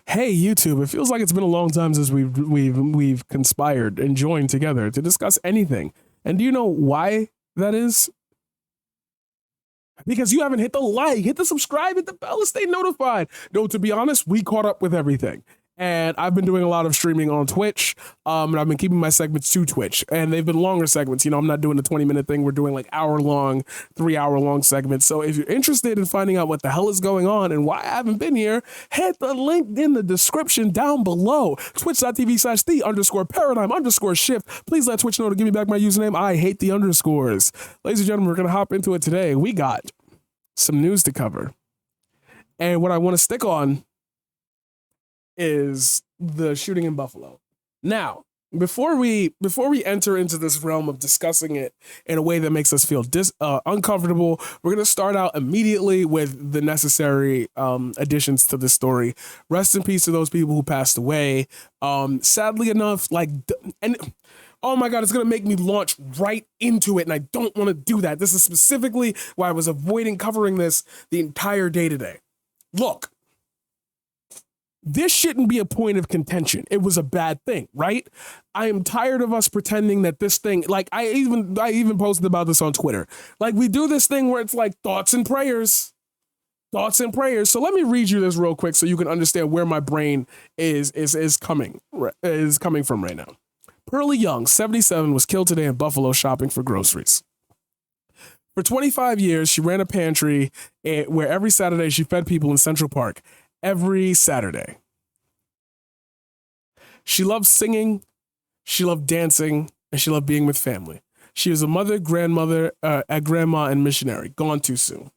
Hey YouTube, it feels like it's been a long time since we've conspired and joined together to discuss anything. And do you know why that is? Because you haven't hit the like, hit the subscribe, hit the bell to stay notified. No, to be honest, we caught up with everything. And I've been doing a lot of streaming on Twitch, and I've been keeping my segments to Twitch. And they've been longer segments. You know, I'm not doing the 20-minute thing. We're doing like hour-long, 3-hour-long segments. So if you're interested in finding out what the hell is going on and why I haven't been here, hit the link in the description down below. Twitch.tv/the_paradigm_shift. Please let Twitch know to give me back my username. I hate the underscores. Ladies and gentlemen, we're going to hop into it today. We got some news to cover. And what I want to stick on is the shooting in Buffalo. Now, before we enter into this realm of discussing it in a way that makes us feel uncomfortable, we're going to start out immediately with the necessary additions to this story. Rest in peace to those people who passed away. Sadly enough, oh my God, it's going to make me launch right into it, and I don't want to do that. This is specifically why I was avoiding covering this the entire day today. Look, this shouldn't be a point of contention. It was a bad thing, right? I am tired of us pretending that this thing, like I even posted about this on Twitter. Like we do this thing where it's like thoughts and prayers. So let me read you this real quick so you can understand where my brain is coming from right now. Pearlie Young, 77, was killed today in Buffalo shopping for groceries. For 25 years, she ran a pantry where every Saturday she fed people in Central Park. Every Saturday. She loved singing, she loved dancing, and she loved being with family. She was a mother, grandmother, a grandma, and missionary. Gone too soon.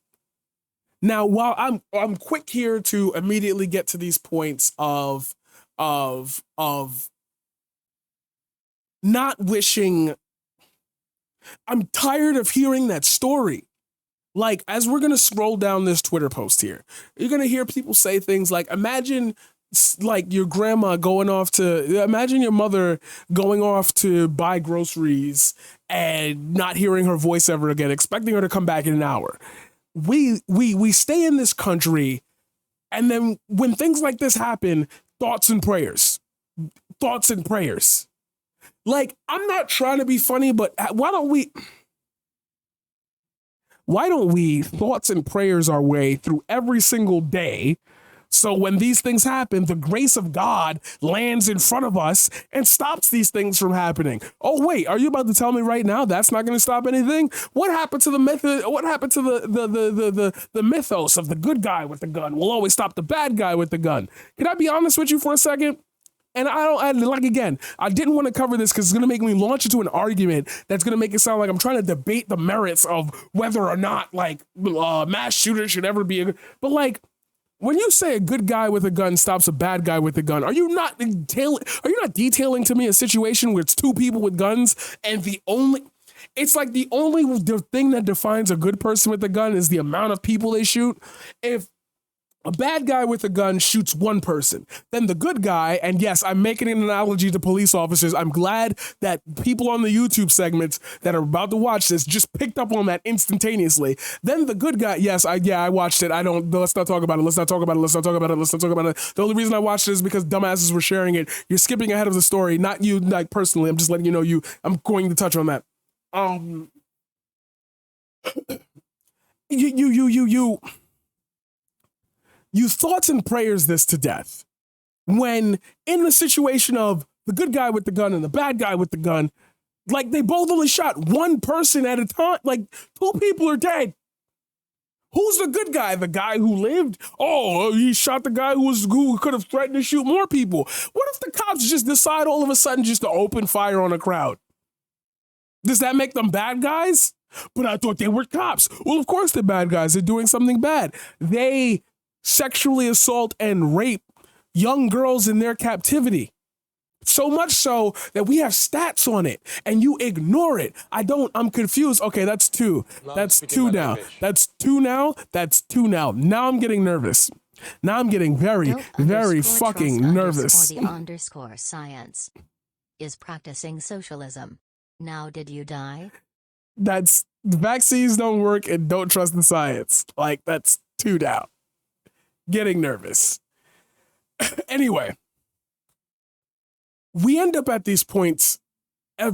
Now, while I'm quick here to immediately get to these points of not wishing, I'm tired of hearing that story. Like, as we're going to scroll down this Twitter post here, you're going to hear people say things like, imagine like your grandma imagine your mother going off to buy groceries and not hearing her voice ever again, expecting her to come back in an hour. We stay in this country, and then when things like this happen, thoughts and prayers. Like, I'm not trying to be funny, but why don't we thoughts and prayers our way through every single day, so when these things happen, the grace of God lands in front of us and stops these things from happening? Oh wait, are you about to tell me right now that's not going to stop anything? What happened to the method? What happened to the mythos of the good guy with the gun will always stop the bad guy with the gun? Can I be honest with you for a second? And I didn't want to cover this because it's going to make me launch into an argument that's going to make it sound like I'm trying to debate the merits of whether or not mass shooters should ever be but like, when you say a good guy with a gun stops a bad guy with a gun, are you not detailing to me a situation where it's two people with guns and the only thing that defines a good person with a gun is the amount of people they shoot? If a bad guy with a gun shoots one person, then the good guy, and yes, I'm making an analogy to police officers. I'm glad that people on the YouTube segments that are about to watch this just picked up on that instantaneously. Then the good guy, yes, I watched it. Let's not talk about it. The only reason I watched it is because dumbasses were sharing it. You're skipping ahead of the story, not you, like personally. I'm just letting you know I'm going to touch on that. You thoughts and prayers this to death when in the situation of the good guy with the gun and the bad guy with the gun, like they both only shot one person at a time, like two people are dead. Who's the good guy? The guy who lived? Oh, he shot the guy who could have threatened to shoot more people. What if the cops just decide all of a sudden just to open fire on a crowd? Does that make them bad guys? But I thought they were cops. Well, of course they're bad guys. They're doing something bad. They sexually assault and rape young girls in their captivity. So much so that we have stats on it and you ignore it. I'm confused. Okay, that's two. That's two now. That's two now. Now I'm getting nervous. Now I'm getting very, very fucking nervous. The underscore science is practicing socialism. Now did you die? That's vaccines don't work and don't trust the science. Like, that's two now. Getting nervous. Anyway, we end up at these points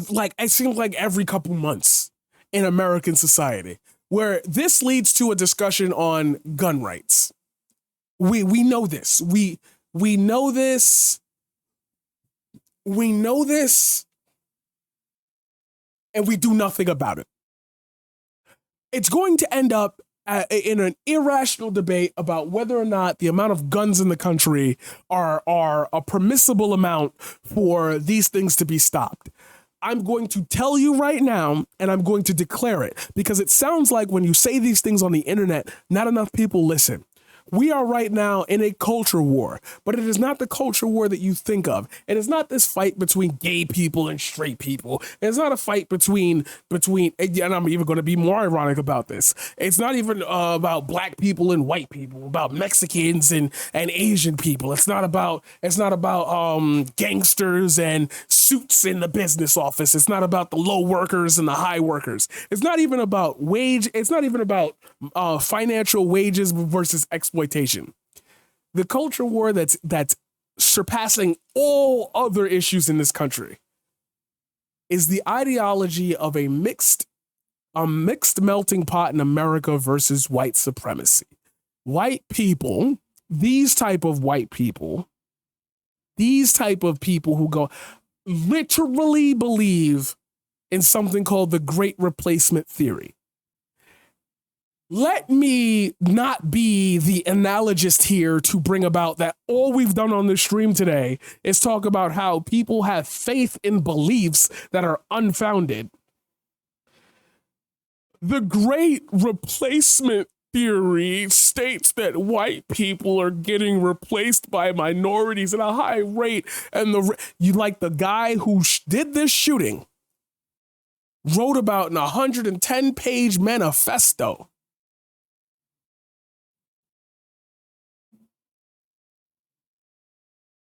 like it seems like every couple months in American society where this leads to a discussion on gun rights. We know this. We know this. We know this. And we do nothing about it. It's going to end up in an irrational debate about whether or not the amount of guns in the country are a permissible amount for these things to be stopped. I'm going to tell you right now, and I'm going to declare it, because it sounds like when you say these things on the internet, not enough people listen. We are right now in a culture war, but it is not the culture war that you think of. It is not this fight between gay people and straight people. It's not a fight between, and I'm even going to be more ironic about this. It's not even about black people and white people, about Mexicans and Asian people. It's not about gangsters and suits in the business office. It's not about the low workers and the high workers. It's not even about wage. It's not even about financial wages versus exploitation. The culture war that's surpassing all other issues in this country is the ideology of a mixed melting pot in America versus white supremacy. White people, these type of people who go literally believe in something called the Great Replacement Theory. Let me not be the analogist here to bring about that all we've done on this stream today is talk about how people have faith in beliefs that are unfounded. The Great Replacement Theory states that white people are getting replaced by minorities at a high rate, and the guy who did this shooting wrote about an 110-page manifesto.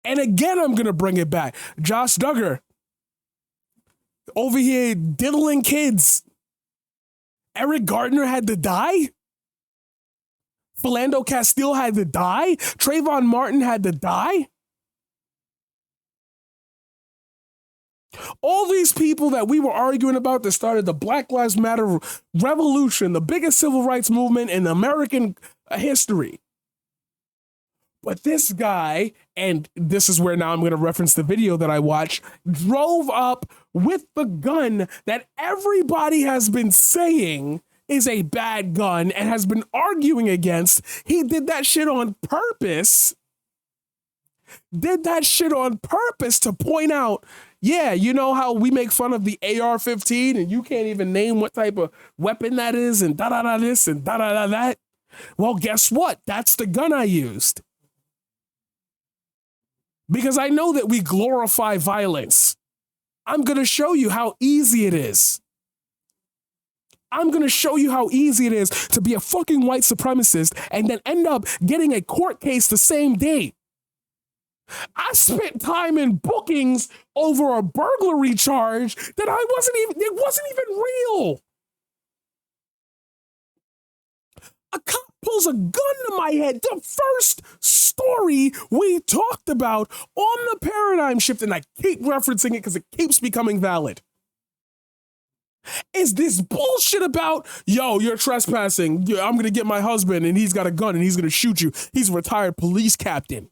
And again, I'm going to bring it back. Josh Duggar, over here diddling kids. Eric Gardner had to die. Philando Castile had to die. Trayvon Martin had to die. All these people that we were arguing about that started the Black Lives Matter revolution, the biggest civil rights movement in American history. But this guy, and this is where now I'm going to reference the video that I watched, drove up with the gun that everybody has been saying is a bad gun and has been arguing against. He did that shit on purpose. To point out, yeah, you know how we make fun of the AR-15 and you can't even name what type of weapon that is and da-da-da this and da-da-da that? Well, guess what? That's the gun I used. Because I know that we glorify violence. I'm going to show you how easy it is. I'm going to show you how easy it is to be a fucking white supremacist and then end up getting a court case the same day. I spent time in bookings over a burglary charge that it wasn't even real. A cop pulls a gun to my head. The first story we talked about on the paradigm shift, and I keep referencing it because it keeps becoming valid, is this bullshit about, yo, you're trespassing. I'm going to get my husband and he's got a gun and he's going to shoot you. He's a retired police captain.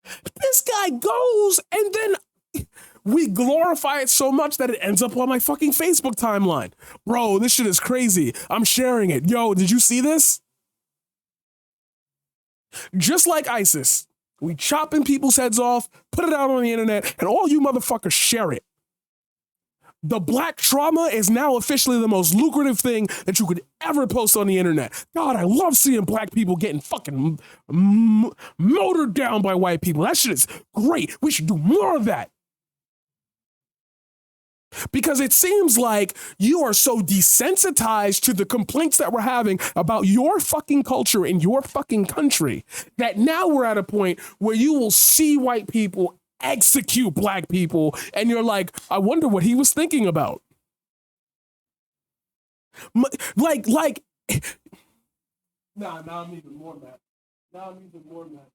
This guy goes and then we glorify it so much that it ends up on my fucking Facebook timeline. Bro, this shit is crazy. I'm sharing it. Yo, did you see this? Just like ISIS, we chopping people's heads off, put it out on the internet, and all you motherfuckers share it. The black trauma is now officially the most lucrative thing that you could ever post on the internet. God, I love seeing black people getting fucking motored down by white people. That shit is great. We should do more of that. Because it seems like you are so desensitized to the complaints that we're having about your fucking culture in your fucking country that now we're at a point where you will see white people execute black people and you're like, I wonder what he was thinking about. Nah, I'm even more mad. Now I'm even more mad.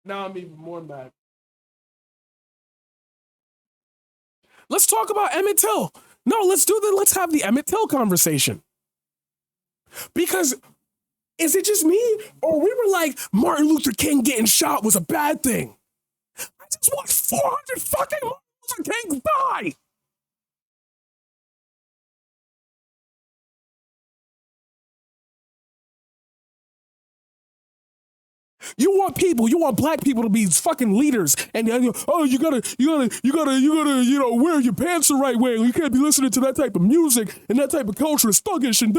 Now I'm even more mad. Let's talk about Emmett Till. No, let's have the Emmett Till conversation. Because is it just me? Or we were like, Martin Luther King getting shot was a bad thing. I just watched 400 fucking Martin Luther Kings die. You want black people to be fucking leaders, and oh, you gotta, wear your pants the right way. You can't be listening to that type of music and that type of culture is thuggish and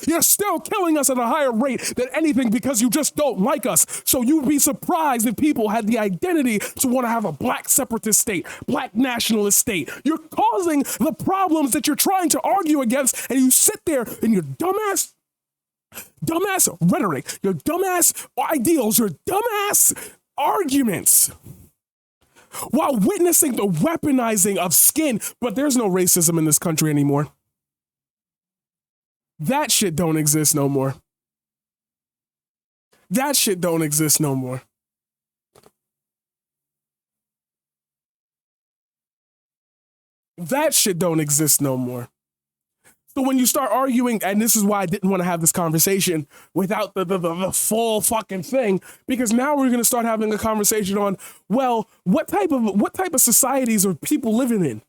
you're still killing us at a higher rate than anything because you just don't like us. So you'd be surprised if people had the identity to want to have a black separatist state, black nationalist state. You're causing the problems that you're trying to argue against, and you sit there in your dumbass rhetoric, your dumbass ideals, your dumbass arguments, while witnessing the weaponizing of skin. But there's no racism in this country anymore. That shit don't exist no more. That shit don't exist no more. That shit don't exist no more. So when you start arguing, and this is why I didn't want to have this conversation without the full fucking thing, because now we're going to start having a conversation on, well, what type of societies are people living in?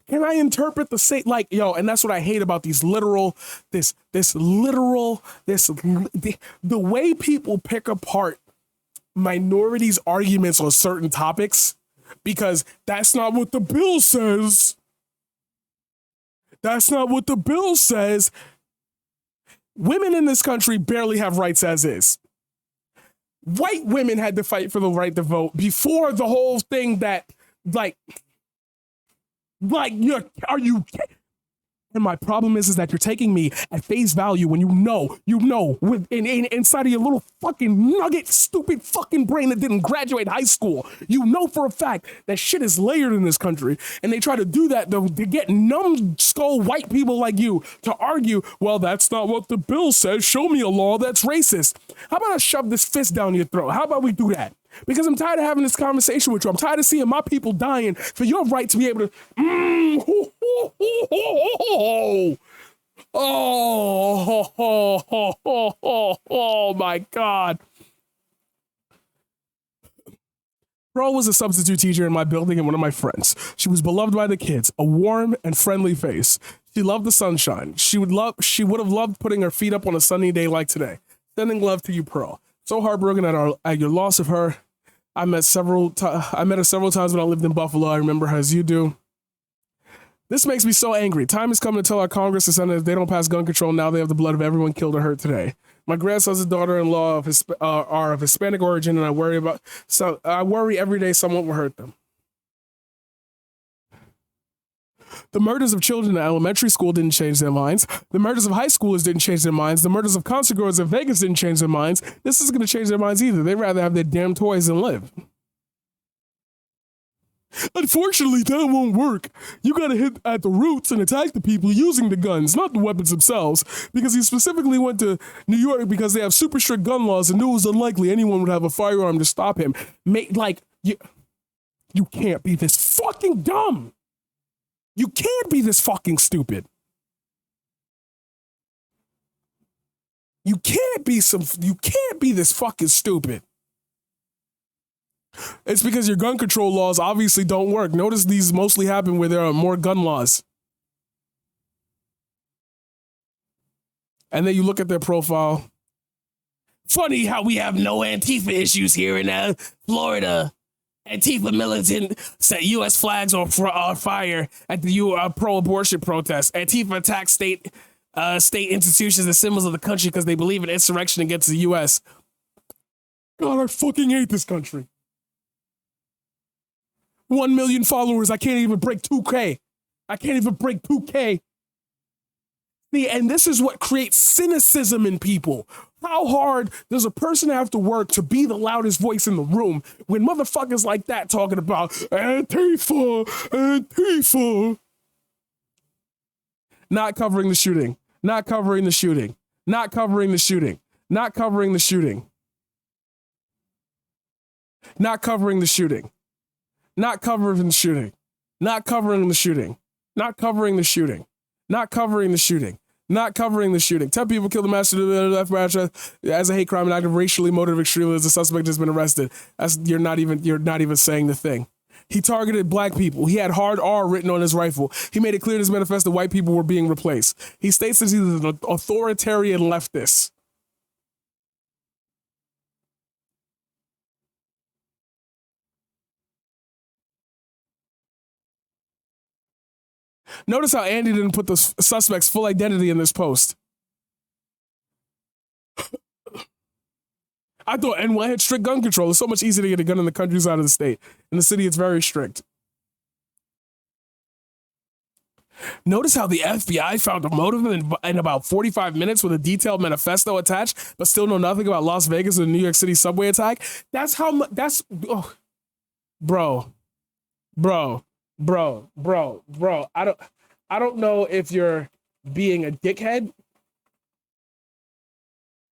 Can I interpret the same, like, yo, and that's what I hate about these the way people pick apart minorities' arguments on certain topics, because that's not what the bill says. That's not what the bill says. Women in this country barely have rights as is. White women had to fight for the right to vote before the whole thing that, are you kidding? And my problem is that you're taking me at face value when you know, inside of your little fucking nugget, stupid fucking brain that didn't graduate high school, you know for a fact that shit is layered in this country. And they try to do that to get numbskull white people like you to argue, well, that's not what the bill says. Show me a law that's racist. How about I shove this fist down your throat? How about we do that? Because I'm tired of having this conversation with you. I'm tired of seeing my people dying for your right to be able to. Oh my God. Pearl was a substitute teacher in my building and one of my friends. She was beloved by the kids, a warm and friendly face. She loved the sunshine. She would have loved putting her feet up on a sunny day like today. Sending love to you, Pearl. So heartbroken at your loss of her. I met her several times when I lived in Buffalo. I remember her as you do. This makes me so angry. Time is coming to tell our Congress and Senate if they don't pass gun control now, they have the blood of everyone killed or hurt today. My grandson's daughter-in-law are of Hispanic origin, and I worry every day someone will hurt them. The murders of children in elementary school didn't change their minds. The murders of high schoolers didn't change their minds. The murders of concert goers in Vegas didn't change their minds. This isn't going to change their minds either. They'd rather have their damn toys than live. Unfortunately, that won't work. You gotta hit at the roots and attack the people using the guns, not the weapons themselves. Because he specifically went to New York because they have super strict gun laws and knew it was unlikely anyone would have a firearm to stop him. You can't be this fucking dumb. You can't be this fucking stupid. You can't be this fucking stupid. It's because your gun control laws obviously don't work. Notice these mostly happen where there are more gun laws. And then you look at their profile. Funny how we have no Antifa issues here in Florida. Antifa militant set U.S. flags on fire at the pro-abortion protest. Antifa attacks state institutions and symbols of the country because they believe in insurrection against the U.S. God, I fucking hate this country. 1 million followers. I can't even break 2K. See, and this is what creates cynicism in people. How hard does a person have to work to be the loudest voice in the room when motherfuckers like that talking about Antifa? Not covering the shooting. Not covering the shooting. Not covering the shooting. Not covering the shooting. Not covering the shooting. Not covering the shooting. Not covering the shooting. Not covering the shooting. 10 people killed the master as a hate crime and act of racially motivated extremism. The suspect has been arrested. You're not even saying the thing. He targeted black people. He had hard R written on his rifle. He made it clear in his manifesto that white people were being replaced. He states that he's an authoritarian leftist. Notice how Andy didn't put the suspect's full identity in this post. I thought NY had strict gun control. It's so much easier to get a gun in the countryside of the state. In the city, it's very strict. Notice how the FBI found a motive in about 45 minutes with a detailed manifesto attached, but still know nothing about Las Vegas or the New York City subway attack? That's how much, bro. I don't know if you're being a dickhead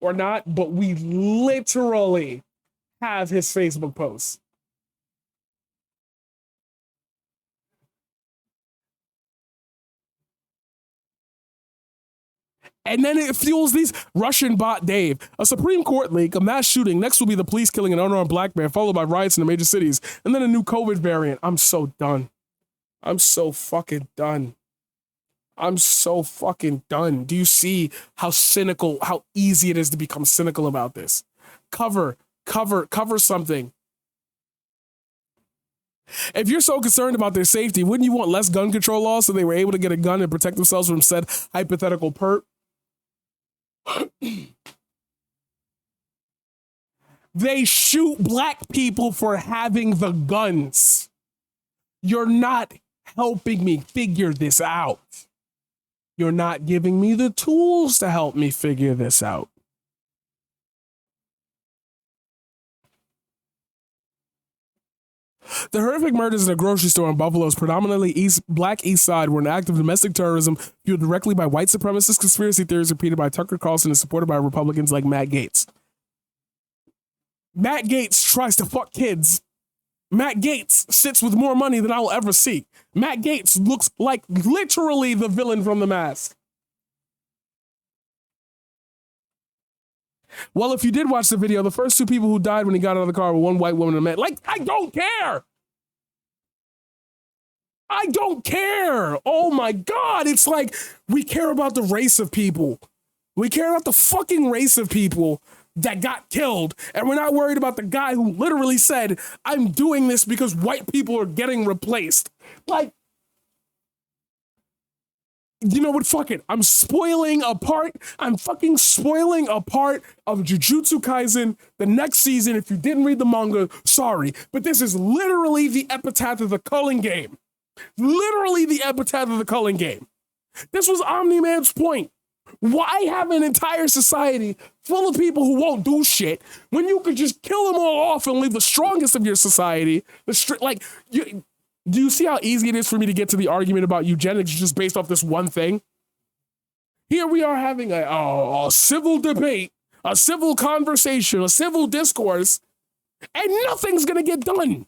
or not, but we literally have his Facebook posts. And then it fuels these Russian bot Dave. A Supreme Court leak, a mass shooting. Next will be the police killing an unarmed black man, followed by riots in the major cities. And then a new COVID variant. I'm so done. I'm so fucking done. I'm so fucking done. Do you see how cynical, how easy it is to become cynical about this? Cover something. If you're so concerned about their safety, wouldn't you want less gun control laws so they were able to get a gun and protect themselves from said hypothetical perp? They shoot black people for having the guns. You're not helping me figure this out. You're not giving me the tools to help me figure this out. The horrific murders in a grocery store in Buffalo's predominantly Black East Side were an act of domestic terrorism fueled directly by white supremacist conspiracy theories repeated by Tucker Carlson and supported by Republicans like Matt Gaetz. Matt Gaetz tries to fuck kids. Matt Gaetz sits with more money than I'll ever see. Matt Gaetz looks like literally the villain from The Mask. Well, if you did watch the video, the first two people who died when he got out of the car were one white woman and a man. Like, I don't care. I don't care. Oh my God. It's like we care about the race of people. We care about the fucking race of people that got killed. And we're not worried about the guy who literally said, I'm doing this because white people are getting replaced. Like, you know what? Fuck it. I'm spoiling a part. I'm fucking spoiling a part of Jujutsu Kaisen the next season. If you didn't read the manga, sorry. But this is literally the epitaph of the Culling Game. Literally the epitaph of the Culling Game. This was Omni-Man's point. Why have an entire society full of people who won't do shit when you could just kill them all off and leave the strongest of your society? Do you see how easy it is for me to get to the argument about eugenics just based off this one thing? Here we are having a civil debate, a civil conversation, a civil discourse, and nothing's going to get done.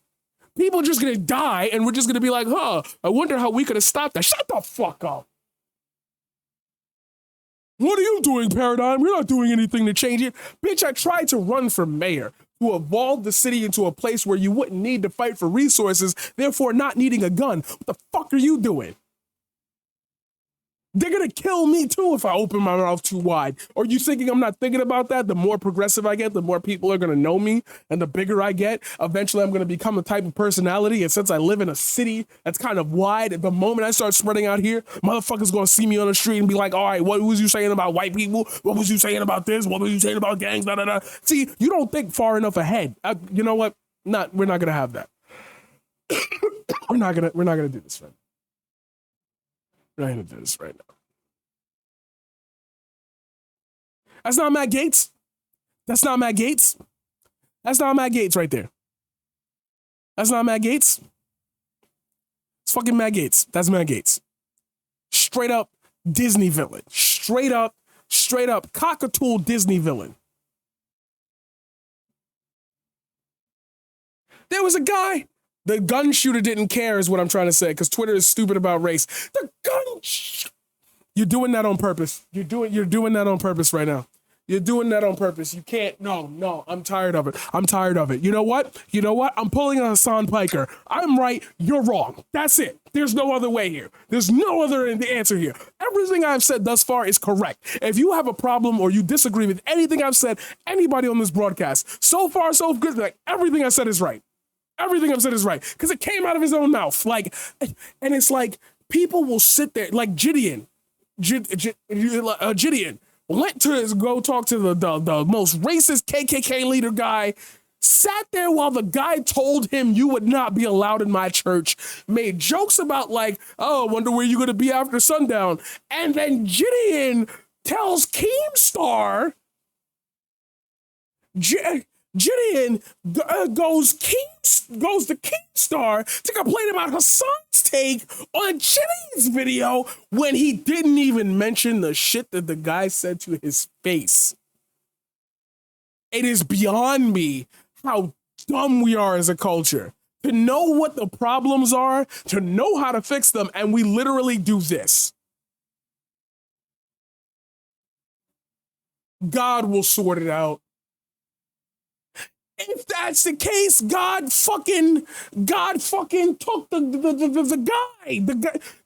People are just going to die, and we're just going to be like, I wonder how we could have stopped that. Shut the fuck up. What are you doing, Paradigm? You're not doing anything to change it. Bitch, I tried to run for mayor to evolve the city into a place where you wouldn't need to fight for resources, therefore not needing a gun. What the fuck are you doing? They're going to kill me too if I open my mouth too wide. Are you thinking I'm not thinking about that? The more progressive I get, the more people are going to know me. And the bigger I get, eventually I'm going to become a type of personality. And since I live in a city that's kind of wide, the moment I start spreading out here, motherfuckers going to see me on the street and be like, all right, what was you saying about white people? What was you saying about this? What was you saying about gangs? Da, da, da. See, you don't think far enough ahead. You know what? We're not going to have that. we're not going to do this right now. We're not going to do this right now. That's not Matt Gaetz. That's not Matt Gaetz. That's not Matt Gaetz right there. That's not Matt Gaetz. It's fucking Matt Gaetz. That's Matt Gaetz. Straight up Disney villain. Straight up cockatool Disney villain. There was a guy. The gun shooter didn't care is what I'm trying to say, because Twitter is stupid about race. The You're doing that on purpose. You're doing that on purpose right now. You're doing that on purpose. You can't. No. I'm tired of it. I'm tired of it. You know what? I'm pulling a Hassan Piker. I'm right. You're wrong. That's it. There's no other way here. There's no other answer here. Everything I've said thus far is correct. If you have a problem or you disagree with anything I've said, anybody on this broadcast, so far so good. Like everything I said is right. Everything I've said is right because it came out of his own mouth. Like, and it's like people will sit there like Gideon went to go talk to the most racist KKK leader guy, sat there while the guy told him you would not be allowed in my church, made jokes about like, oh, I wonder where you're going to be after sundown. And then Gideon tells Keemstar, Gideon goes to Keemstar to complain about Hassan's take on Gideon's video when he didn't even mention the shit that the guy said to his face. It is beyond me how dumb we are as a culture to know what the problems are, to know how to fix them, and we literally do this. God will sort it out. If that's the case, God fucking took the guy.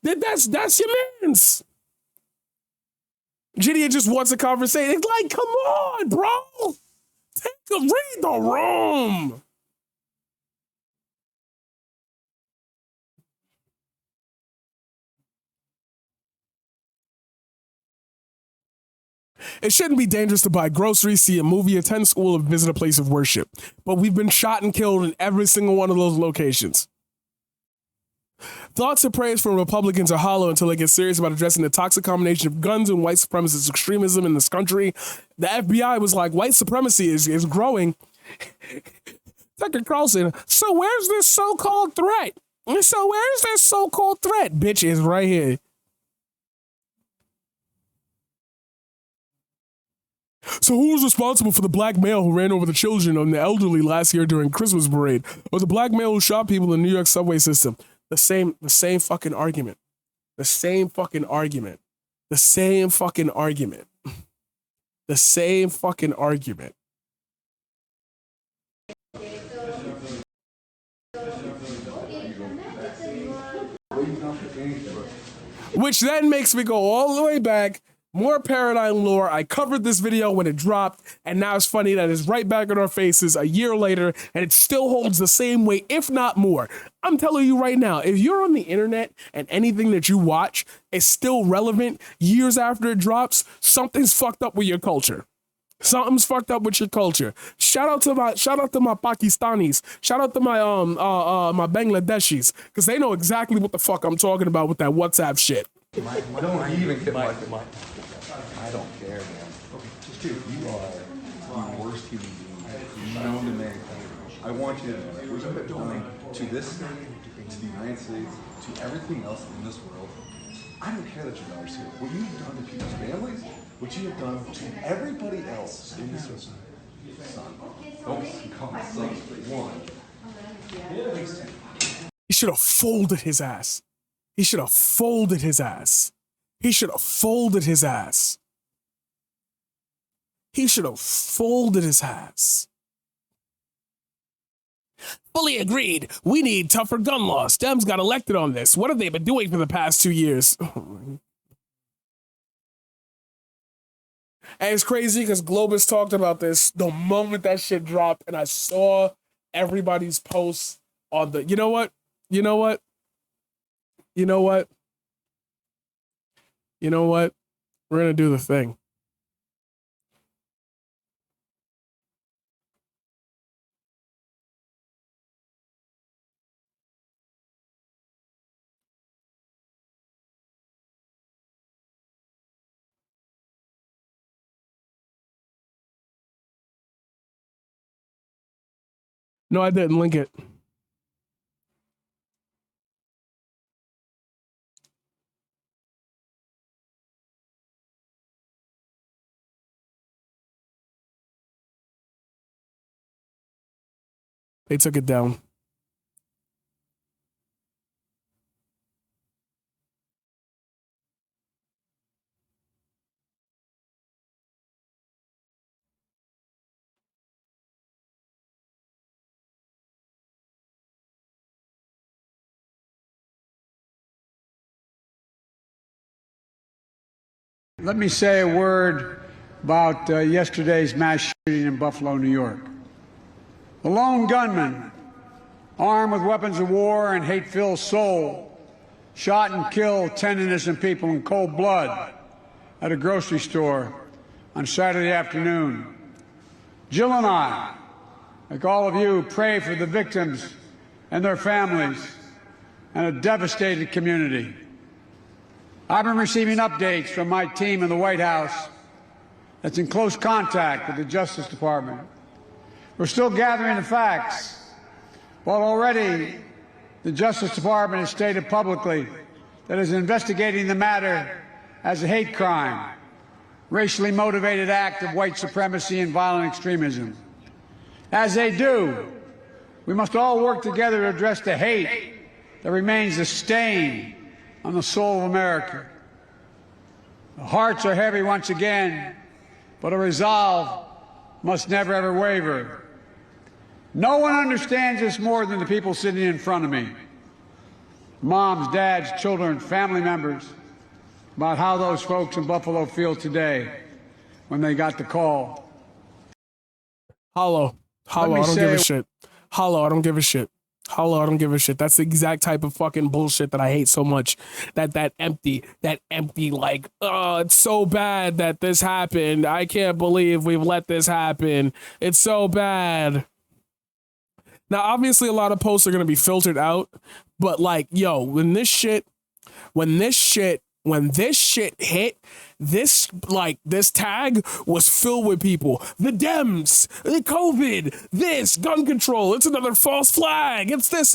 That's your man's. Gideon just wants a conversation. It's like, come on, bro. Read the room. It shouldn't be dangerous to buy groceries, see a movie, attend school, or visit a place of worship. But we've been shot and killed in every single one of those locations. Thoughts and prayers from Republicans are hollow until they get serious about addressing the toxic combination of guns and white supremacist extremism in this country. The FBI was like, white supremacy is growing. Tucker Carlson, so where's this so-called threat? Bitch is right here. So who was responsible for the black male who ran over the children and the elderly last year during Christmas parade? Or the black male who shot people in the New York subway system? The same fucking argument. The same fucking argument. Which then makes me go all the way back. More paradigm lore. I covered this video when it dropped, and now it's funny that it's right back in our faces a year later, and it still holds the same weight, if not more. I'm telling you right now, if you're on the internet and anything that you watch is still relevant years after it drops, something's fucked up with your culture. Something's fucked up with your culture. Shout out to my Pakistanis. Shout out to my my Bangladeshis, because they know exactly what the fuck I'm talking about with that WhatsApp shit. Don't even get my I don't care, man. Okay, just dude, you are the worst human being known to mankind. I want you to know that what you have done to this state, to the United States, to everything else in this world. I don't care that your daughter's here. What you've done to people's families, what you have done to everybody else in this society. Son, don't call me son for one. Please take it. He should have folded his ass. He should have folded his ass. He should have folded his ass. He should have folded his ass. Fully agreed. We need tougher gun laws. Dems got elected on this. What have they been doing for the past 2 years? And it's crazy because Globus talked about this the moment that shit dropped, and I saw everybody's posts on the, you know what? We're going to do the thing. No, I didn't link it. They took it down. let me say a word about yesterday's mass shooting in Buffalo, New York. A lone gunman, armed with weapons of war and hate-filled soul, shot and killed 10 innocent people in cold blood at a grocery store on Saturday afternoon. Jill and I, like all of you, pray for the victims and their families and a devastated community. I've been receiving updates from my team in the White House that's in close contact with the Justice Department. We're still gathering the facts, while already the Justice Department has stated publicly that it is investigating the matter as a hate crime, racially motivated act of white supremacy and violent extremism. As they do, we must all work together to address the hate that remains a stain on the soul of America. The hearts are heavy once again, but a resolve must never ever waver. No one understands this more than the people sitting in front of me. Moms, dads, children, family members, about how those folks in Buffalo feel today when they got the call. Hollow, I don't give a shit. Hollow, I don't give a shit. Hollow, I don't give a shit. That's the exact type of fucking bullshit that I hate so much. That empty, like, oh, it's so bad that this happened. I can't believe we've let this happen. It's so bad. Now, obviously, a lot of posts are going to be filtered out, but like, yo, when this shit hit, this tag was filled with people. The Dems, the COVID, this, gun control, it's another false flag, it's this.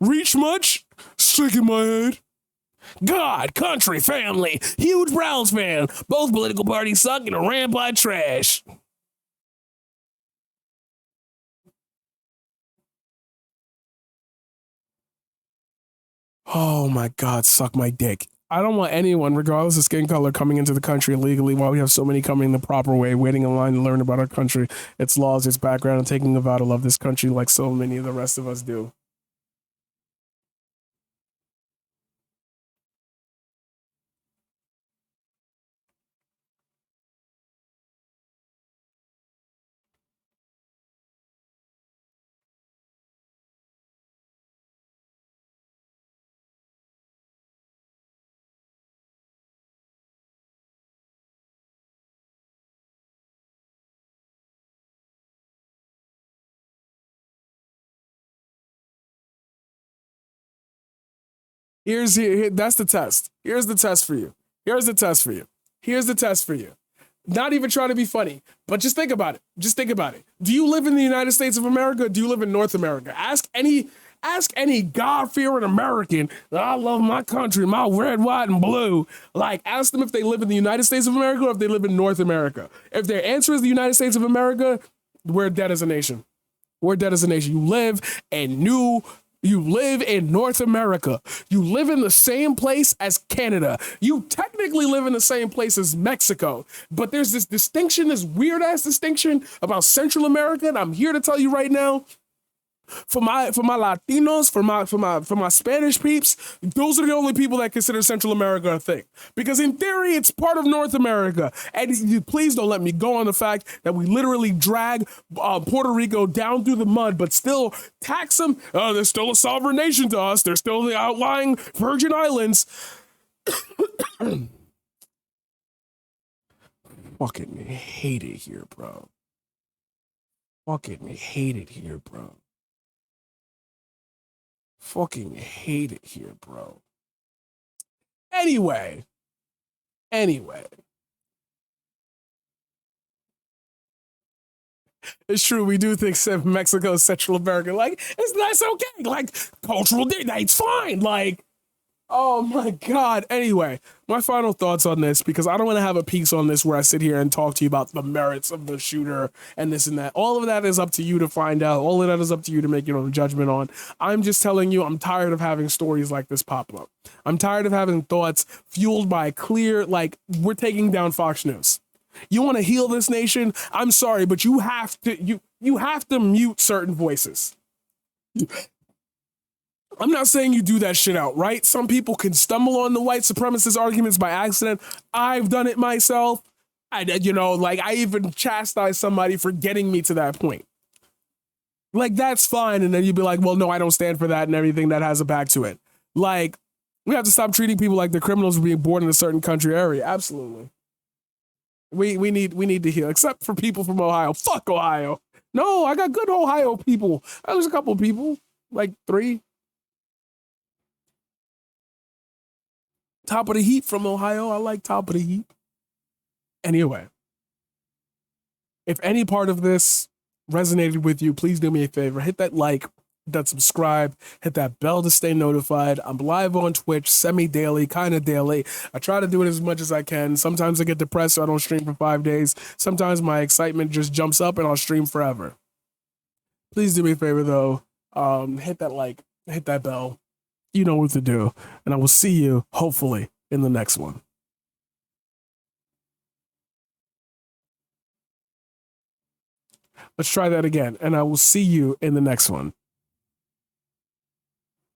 Reach much? Stick in my head. God, country, family, huge Browns fan. Both political parties suck and are ran by trash. Oh my God, suck my dick. I don't want anyone, regardless of skin color, coming into the country illegally while we have so many coming the proper way, waiting in line to learn about our country, its laws, its background, and taking a vow to love this country like so many of the rest of us do. That's the test. Here's the test for you. Here's the test for you. Here's the test for you. Not even trying to be funny, but just think about it. Just think about it. Do you live in the United States of America? Or do you live in North America? Ask any God-fearing American, I love my country, my red, white, and blue. Like, ask them if they live in the United States of America or if they live in North America. If their answer is the United States of America, we're dead as a nation. We're dead as a nation. You live in North America. You live in the same place as Canada. You technically live in the same place as Mexico. But there's this distinction, this weird-ass distinction about Central America, and I'm here to tell you right now, for my Latinos, for my Spanish peeps, those are the only people that consider Central America a thing. Because in theory, it's part of North America. And please don't let me go on the fact that we literally drag Puerto Rico down through the mud, but still tax them. They're still a sovereign nation to us. They're still the outlying Virgin Islands. Fucking hate it here, bro. Fucking hate it here, bro. Fucking hate it here, bro. Anyway. It's true, we do think Mexico is Central America. Like, that's okay. Like, cultural, it's fine. Like, oh my God. Anyway, my final thoughts on this, because I don't want to have a piece on this where I sit here and talk to you about the merits of the shooter and this and that. All of that is up to you to find out. All of that is up to you to make your own judgment on. I'm just telling you, I'm tired of having stories like this pop up. I'm tired of having thoughts fueled by clear, like, we're taking down Fox News. You want to heal this nation? I'm sorry, but you have to mute certain voices. I'm not saying you do that shit outright. Some people can stumble on the white supremacist arguments by accident. I've done it myself. I even chastise somebody for getting me to that point. Like, that's fine. And then you'd be like, well, no, I don't stand for that and everything that has a back to it. Like, we have to stop treating people like they're criminals for being born in a certain country area. Absolutely. We need to heal, except for people from Ohio. Fuck Ohio. No, I got good Ohio people. There's a couple people, like 3. Top of the heap from Ohio. I like top of the heap. Anyway, if any part of this resonated with you, please do me a favor. Hit that like, that subscribe, hit that bell to stay notified. I'm live on Twitch, semi-daily, kind of daily. I try to do it as much as I can. Sometimes I get depressed, so I don't stream for 5 days. Sometimes my excitement just jumps up and I'll stream forever. Please do me a favor, though. Hit that like, hit that bell. You know what to do. And I will see you, hopefully, in the next one. Let's try that again. And I will see you in the next one.